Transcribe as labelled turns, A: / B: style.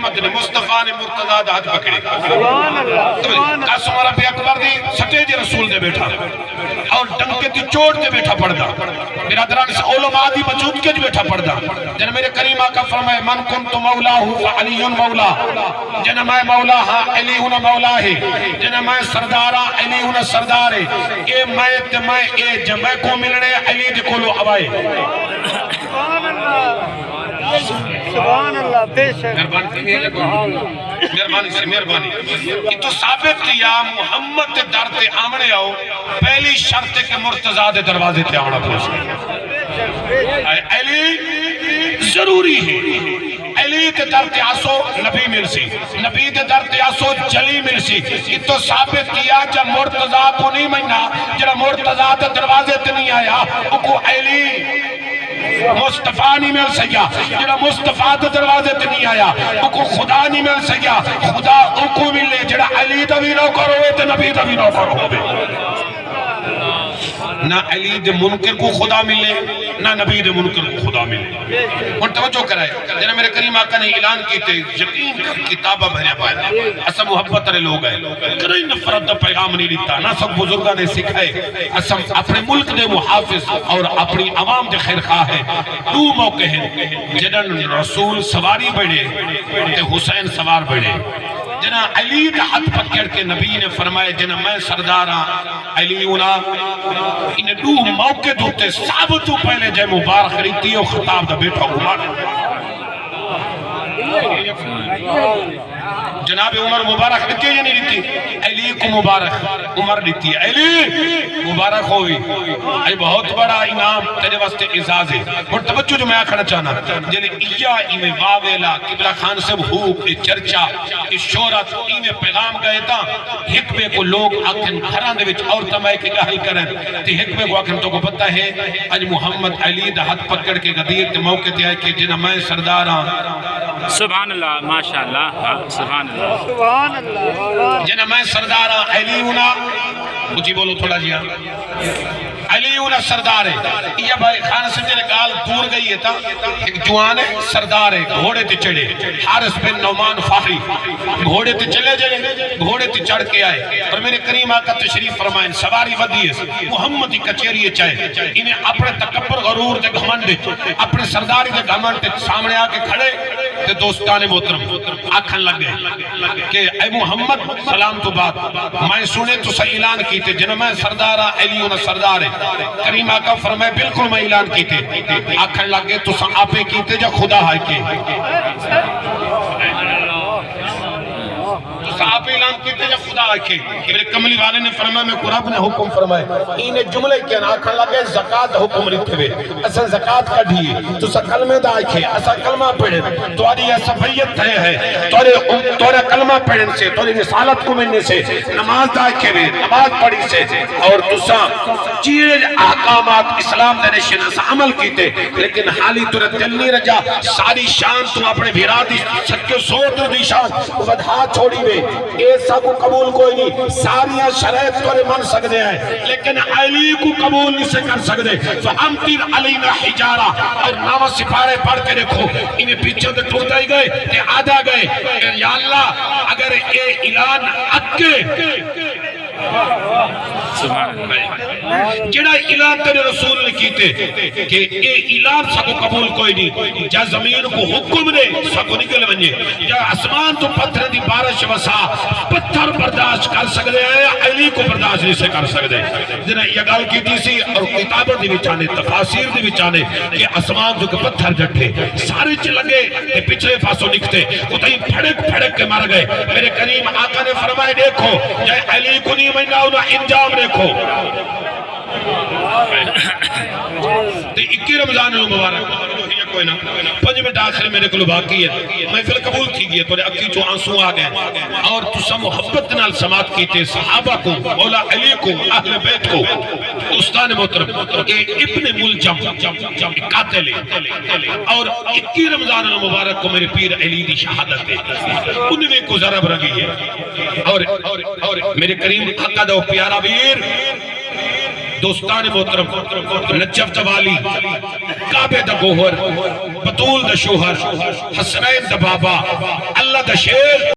A: محمد نے مصطفیٰ نے مرتضیٰ دا ہاتھ پکڑے قاسم ربی اکبر دی سٹے جی رسول دے بیٹھا اور ڈنکے دی چوٹ دے بیٹھا پڑھدا برادران سے علماء دی موجود کے بیٹھا پڑھدا جن میرے کریم آقا فرمائے من کنت مولا فعلی مولا جن میں مولا ہاں علی ہوں مولا ہے جن میں سردارہ علی ہوں سردار ہے اے میں تے میں اے جمع کو ملنے علی دی کولو آوائے
B: سبحان اللہ بے شک
A: مہربانی سے مہربانی یہ تو ثابت کیا محمد تے در تے آمنے آؤ پہلی شرط ہے کہ مرتضیٰ دے دروازے تے آمنا پہنچ علی ضروری ہے علی تے در تے آسو نبی مل سی نبی تے در تے آسو جلی مل سی یہ تو ثابت کیا جب مرتضیٰ کو نہیں مہنگا جب مرتضیٰ تے دروازے تے نہیں آیا وہ علی مصطفیٰ نہیں مل سکیا جڑا مصطفیٰ دے دروازے تے نہیں آیا کو خدا نہیں مل سکیا خدا کو ملے جڑا علی دا بھی نو کرو تے نبی دا بھی نو کرو نہ علی دے منکر کو خدا ملے نہ نبی دے منکر کو خدا ملے اور توجہ کرائے جنہاں میرے کریم آقا نے اعلان کیتے یقین کر کتابہ بھریا پائے اسا محبت رہے لوگ ہیں کریں نفرت دا پیغام نہیں لیتا نہ سب بزرگاں نے سکھائے اسا اپنے ملک دے محافظ اور اپنی عوام دے خیر خواہ ہیں دو موقع ہیں جنہاں رسول سواری بڑھے تے حسین سوار بڑھے جنہاں علی کا ہاتھ پکڑ کے نبی نے فرمائے جنہاں میں سردارہ علی اونا انہیں دو موقع دوتے ثابتوں پہلے جائے مبارک ریتی اور خطاب دا بیٹھا عمر جناب عمر مبارک دیتی ہے یا نہیں دیتی علی کو مبارک عمر دیتی ہے علی مبارک ہوئی یہ بہت بڑا انعام تیرے واسطے اعزاز ہے اور توجہ جو میں آکھنا چاہنا جنہیں ایا ایمیں واویلا قبلہ خان سے بھوک چرچا شہرت ایمیں پیغام گئے تھا حکمے کو لوگ آکھن گھران دے وچ اور تمائے کے گاہل کریں تے حکمے کو آکھن تو کو پتہ ہے اج محمد علی دا ہاتھ پکڑ کے غدیر تے موقع تے آئے کہ جنہ میں سرداراں
C: سبحان اللہ ماشاءاللہ سبحان اللہ
B: سبحان اللہ
A: جنہ میں سرداراں علی ہونا مجھے بولو تھوڑا جی علی ہونا سردار ہے یہ بھائی خان سے جنہ گال دور گئی ہے تا ایک جوان ہے سردار ہے گھوڑے تے چڑھے حارس بن نعمان فاہری گھوڑے تے چلے جائے گھوڑے تے چڑھ کے آئے اور میرے کریم آقا تشریف فرمائیں سواری ودی ہے محمدی کچھیری چاہے انہیں اپنے تکبر غرور دے گھمنڈ اپنے سرداری دے گھمنڈ سامنے آ کے کھڑے تے دوستان محترم آکھن لگ گئے کہ اے محمد سلام تو بات میں سنے تو سے اعلان کیتے جنہ میں سردارہ علی ہونا سردار ہے کریم آقا فرمائے بالکل میں اعلان کیتے آکھن لگ گئے تو سے آپے کیتے جا خدا ہے کے صحابہ اعلان کیتے جب خدا آکھے میرے کملی والے نے فرمایا میں قرآن نے حکم فرمائے انہیں جملے کیا نا آکھن لگے زکاة حکم رکھتے ہوئے اسا زکاة کا دیئے تو سا کلمہ دا آکھے اسا کلمہ پڑھیں تواری یہ صفیت ہے تواری کلمہ پڑھیں سے تواری رسالت کو ملنے سے نماز دا آکھے ہوئے نماز پڑھی سے اور تو سا چیز احکامات اسلام دے نشن اسا عمل کیتے لیکن حالی تو دل نہیں رجا ساری شان تو اپنے بھیرا دی سکے سوٹ دی شان ودھا چھوڑی ہوئے اے سب قبول کوئی نہیں ساریاں شرائط کو من سکتے ہیں لیکن علی کو قبول نہیں سے کر سکتے فَأَمْتِرْ عَلَيْنَا حِجَارَ اور نام سپارے پڑھ کے رکھو انہیں پیچھے دے ٹوٹا ہی گئے تے آدھا گئے یا اللہ اگر اے اعلان اکے جڑا اعلان تیرے رسول نے کیتے کہ اے اعلان سکو قبول کوئی نہیں جا زمین کو حکم دے سکو نکل بنجے جا اسمان تو پتھر دی بارش وسا پتھر برداشت کر سکتے ہیں علی کو برداشت نہیں سے کر سکتے جنہیں یہ گال کی تیسی اور کتابوں دی بچانے تفاسیر دی بچانے کہ اسمان جو کہ پتھر جٹھے سارے چل لگے کہ پچھلے پاسوں نکتے وہ تہیں پھڑک کے مر گئے میرے کریم آقا نے فرمائے دیکھو جائے علی کو نہیں مہنگا انہا انجام دیکھو تو 21 رمضان المبارک کوئی نہ 5 منٹ آخر میرے کو باقی ہے محفل قبول کی گئی تو اکی چو آنسو آ گئے اور تسا محبت نال سماعت کیتے صحابہ کو مولا علی کو اہل بیت کو استاد محترم کہ ابن ملجم قاتل اور 21 رمضان المبارک کو میرے پیر علی دی شہادت ہے ان میں کو ضرب رگی ہے اور میرے کریم حقہ دو پیارا ویر دوستان محترم نجف توالی کعبے دا گوہر بطول دا شوہر حسنین دا بابا اللہ دا شیر